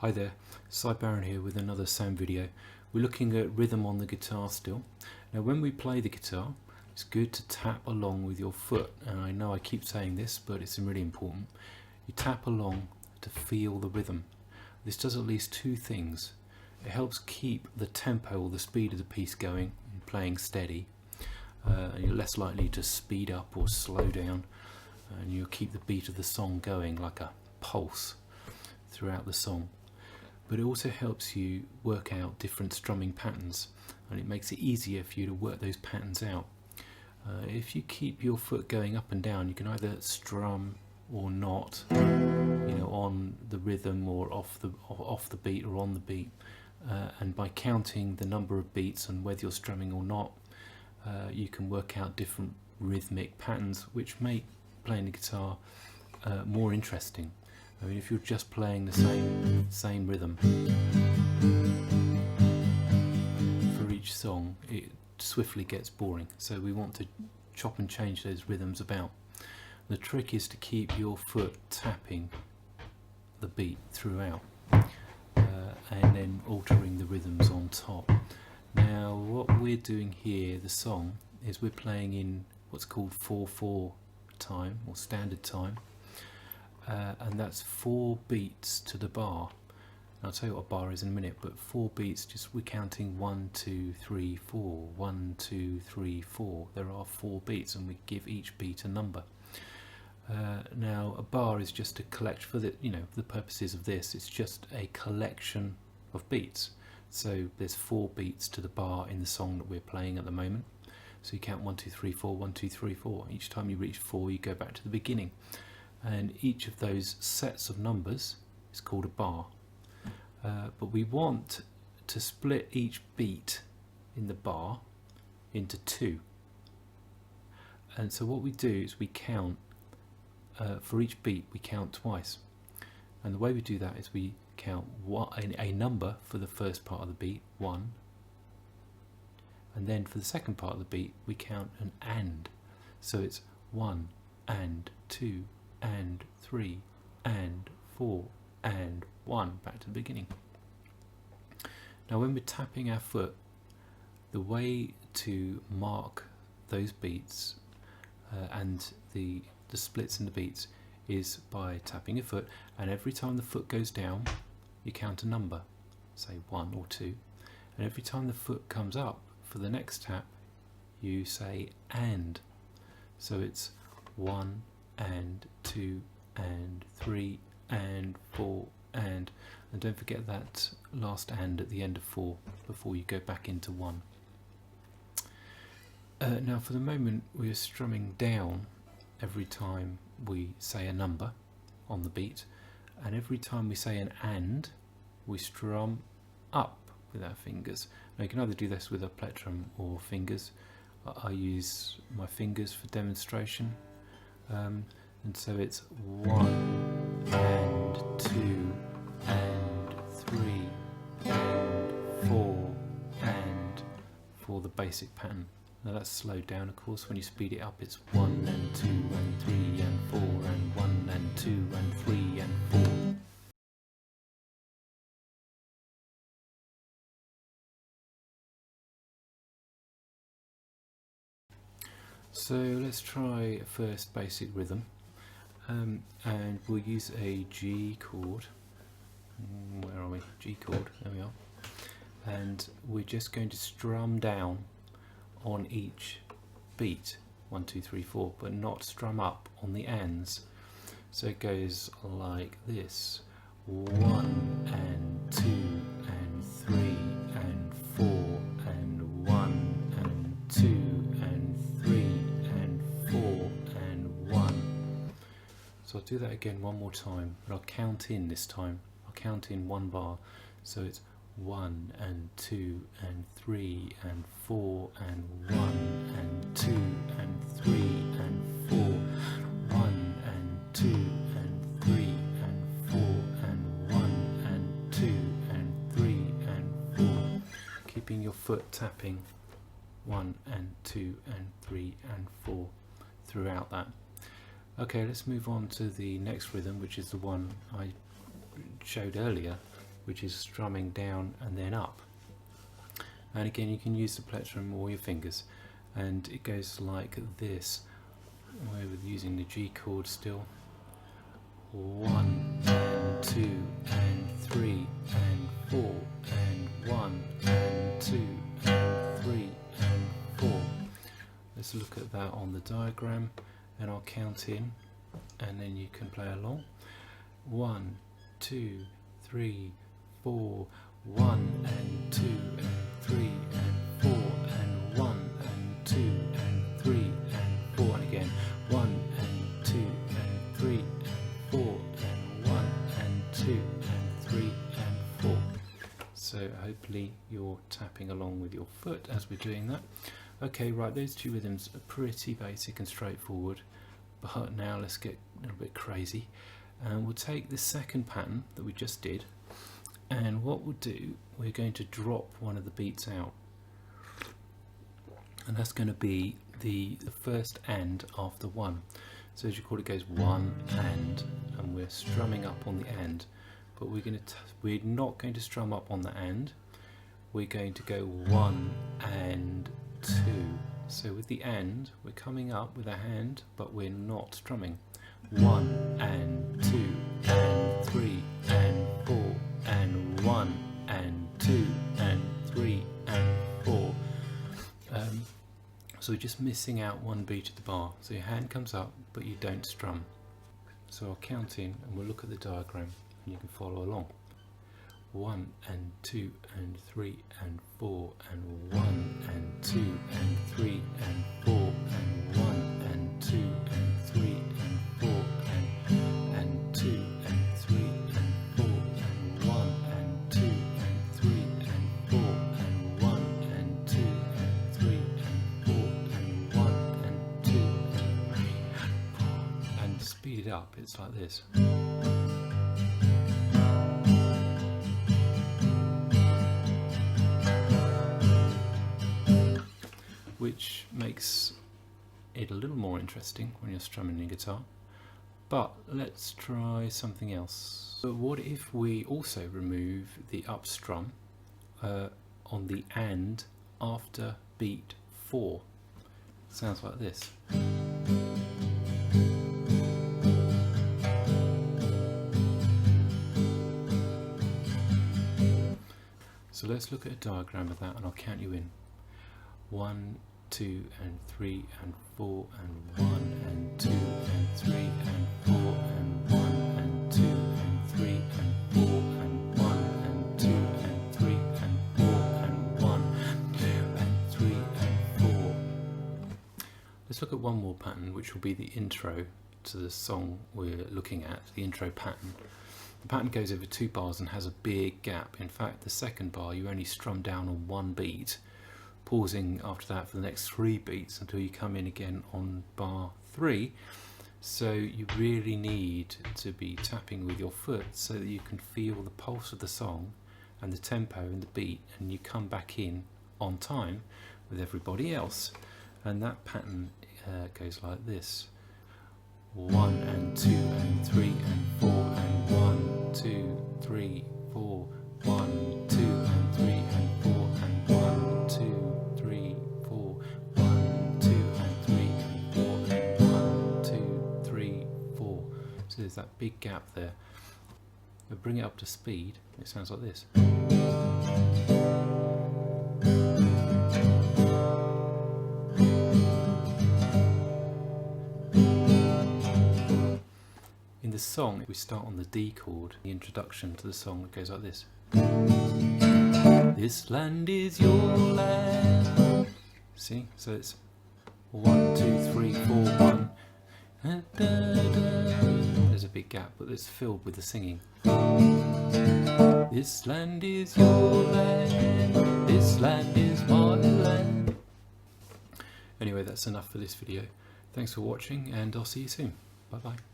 Hi there, Cy Barron here with another sound video. We're looking at rhythm on the guitar still. Now when we play the guitar, it's good to tap along with your foot. And I know I keep saying this, but it's really important. You tap along to feel the rhythm. This does at least two things. It helps keep the tempo or the speed of the piece going and playing steady. And you're less likely to speed up or slow down. And you'll keep the beat of the song going like a pulse throughout the song. But it also helps you work out different strumming patterns, and it makes it easier for you to work those patterns out. If you keep your foot going up and down, you can either strum or not, on the rhythm or off the beat or on the beat. And by counting the number of beats and whether you're strumming or not, you can work out different rhythmic patterns, which make playing the guitar more interesting. I mean, if you're just playing the same rhythm for each song, it swiftly gets boring. So we want to chop and change those rhythms about. The trick is to keep your foot tapping the beat throughout, and then altering the rhythms on top. Now, what we're doing here, the song, is we're playing in what's called 4/4 time or standard time. And that's 4 beats to the bar. And I'll tell you what a bar is in a minute, but 4 beats, just we're counting 1, 2, 3, 4, 1, 2, 3, 4. There are 4 beats, and we give each beat a number. Now, a bar is just a collection for the purposes of this. It's just a collection of beats. So there's 4 beats to the bar in the song that we're playing at the moment. So you count 1, 2, 3, 4, 1, 2, 3, 4. Each time you reach 4, you go back to the beginning. And each of those sets of numbers is called a bar. But we want to split each beat in the bar into 2. And so what we do is we count, for each beat we count twice. And the way we do that is we count a number for the first part of the beat, 1. And then for the second part of the beat we count an and. So it's 1 and 2 and 3 and 4 and 1, back to the beginning. Now when we're tapping our foot, the way to mark those beats and the splits in the beats is by tapping your foot, and every time the foot goes down you count a number, say 1 or 2, and every time the foot comes up for the next tap you say and. So it's 1 and 2 and 3 and 4 and don't forget that last and at the end of 4 before you go back into 1. Now for the moment we're strumming down every time we say a number on the beat, and every time we say an and we strum up with our fingers. Now you can either do this with a plectrum or fingers. I use my fingers for demonstration. And so it's 1 and 2 and 3 and 4 and for the basic pattern. Now that's slowed down, of course. When you speed it up it's 1 and 2 and 3 and 4 and 1 and 2 and 3 and 4. So let's try first basic rhythm. And we'll use a G chord. Where are we? G chord, there we are. And we're just going to strum down on each beat, 1, 2, 3, 4, but not strum up on the ands. So it goes like this: 1 and 2 and 3 and 4 and 1 and 2 and 3 and 4 and 1. So I'll do that again one more time, but I'll count in this time. I'll count in 1 bar. So it's 1 and 2 and 3 and 4 and 1 and 2 and 3 and 4, 1 and 2 and 3 and 4 and 1 and 2 and 3 and 4. Keeping your foot tapping 1 and 2 and 3 and 4 throughout that. Okay, let's move on to the next rhythm, which is the one I showed earlier, which is strumming down and then up. And again, you can use the plectrum or your fingers, and it goes like this. We're using the G chord still. 1 and 2 and 3 and 4 and 1 and 2 and 3 and 4. Let's look at that on the diagram, and I'll count in and then you can play along. 1, 2, 3, 4, 1 and 2 and 3 and 4 and 1 and 2 and 3 and 4, and again 1 and 2 and 3 and 4 and 1 and 2 and 3 and 4. So hopefully you're tapping along with your foot as we're doing that. Okay, right, those two rhythms are pretty basic and straightforward, but now let's get a little bit crazy, and we'll take the second pattern that we just did, and what we'll do, we're going to drop one of the beats out, and that's going to be the first and after 1. So as you call it, goes 1 and we're strumming up on the and, but we're not going to strum up on the and. We're going to go 1 and 2. So with the and, we're coming up with a hand, but we're not strumming. 1 and 2 and 3 and 4 and 1 and 2 and 3 and 4. So we're just missing out one beat at the bar. So your hand comes up, but you don't strum. So I'll count in and we'll look at the diagram and you can follow along. 1 and 2 and 3 and 4 and 1 and 2 and 3 and 4 and 1 and 2 and 3 and 4 and 2 and 3 and 4 and 1 and 2 and 3 and 4 and 1 and 2 and 3 and 4 and 1 and 2 and 3 and 4. And to speed it up, it's like this. Which makes it a little more interesting when you're strumming your guitar. But let's try something else. So what if we also remove the up strum on the and after beat 4? Sounds like this. So let's look at a diagram of that and I'll count you in. 1, 2 and 3 and 4 and 1 and 2 and 3 and 4 and 1 and 2 and 3 and 4 and 1 and 2 and 3 and 4 and 1 and 2 and 3 and 4. Let's look at one more pattern, which will be the intro to the song we're looking at, the intro pattern. The pattern goes over 2 bars and has a big gap. In fact, the second bar you only strum down on 1 beat, pausing after that for the next 3 beats until you come in again on bar 3. So you really need to be tapping with your foot so that you can feel the pulse of the song and the tempo and the beat, and you come back in on time with everybody else. And that pattern goes like this. 1 and 2 and 3 and 4 and 1, 2, 3, 4, 1, 2 and 3 and 4 and 1, 2, 3, 4, 1, 2 and 3 and 4 and 1, 2, 3, 4. So there's that big gap there. But bring it up to speed, it sounds like this. In the song, we start on the D chord. The introduction to the song goes like this. This land is your land. See? So it's 1, 2, 3, 4, 1. There's a big gap, but it's filled with the singing. This land is your land. This land is my land. Anyway, that's enough for this video. Thanks for watching, and I'll see you soon. Bye bye.